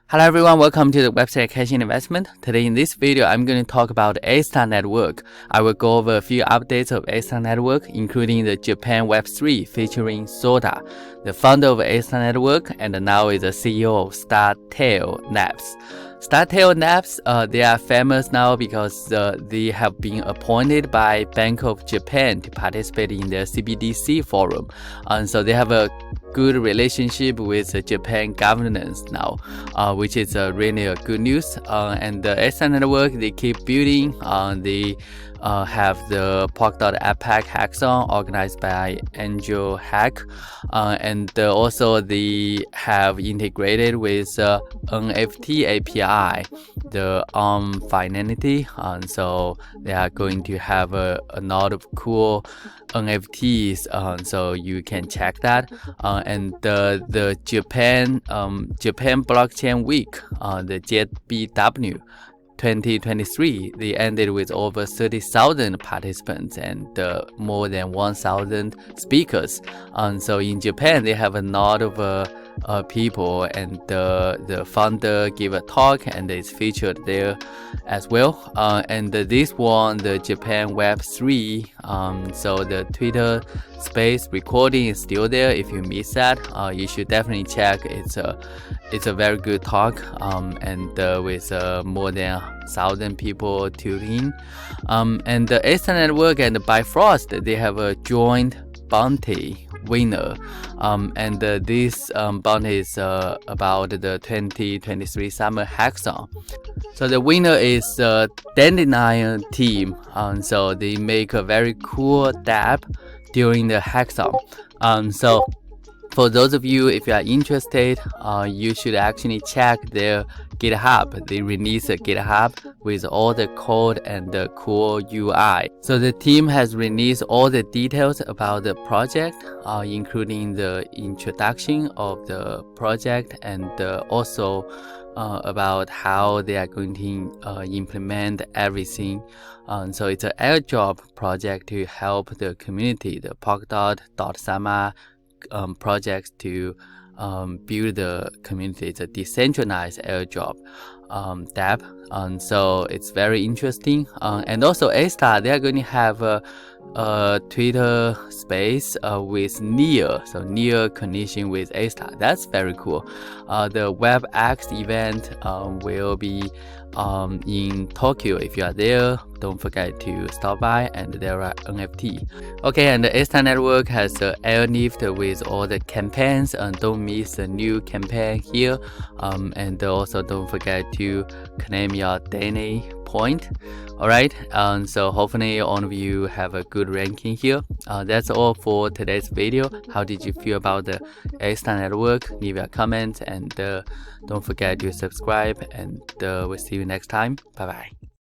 Hello everyone, welcome to the website Cashing Investment. Today in this video, I'm going to talk about Astar Network. I will go over a few updates of Astar Network, including the Japan Web3 featuring Soda, the founder of Astar Network, and now is the CEO of Startail Labs. Startail Labs, they are famous now because they have been appointed by Bank of Japan to participate in the CBDC forum. And so they have a good relationship with the Japan governance now, which is really good news. And the Astar Network, they keep building. They have the Polkadot APAC hackthon organized by Angel Hack, and also they have integrated with NFT API, the Finality, and so they are going to have a lot of cool NFTs, so you can check that. And the Japan Blockchain Week, the JBW 2023, they ended with over 30,000 participants and more than 1,000 speakers. And so in Japan, they have a lot of people, and the founder gave a talk and it's featured there as well. And this one, the Japan Web3, so the Twitter space recording is still there. If you miss that, you should definitely check. It's a very good talk, and with more than 1,000 people tuned in. And the Astar Network and the Bifrost, they have a joint bounty winner, and this bounty is about the 2023 Summer Hackthon. So the winner is the Dandelion team, so they make a very cool dApp during the hackathon. So for those of you, if you are interested, you should actually check their GitHub. They release a GitHub with all the code and the cool UI. So the team has released all the details about the project, including the introduction of the project and also about how they are going to implement everything. So it's an airdrop project to help the community, the Polkadot.sama projects to build the community. It's a decentralized airdrop dApp, and so it's very interesting. And also Astar, they are going to have a Twitter space with near connection with Astar. That's very cool. The WebX event will be in Tokyo. If you are there, don't forget to stop by, and there are NFT. Okay, and the Astar Network has the airlift with all the campaigns, and don't miss the new campaign here. And also don't forget to claim your daily point. Alright, so hopefully all of you have a good ranking here. That's all for today's video. How did you feel about the Astar Network? Leave a comment, and don't forget to subscribe, and we'll see you next time. Bye bye.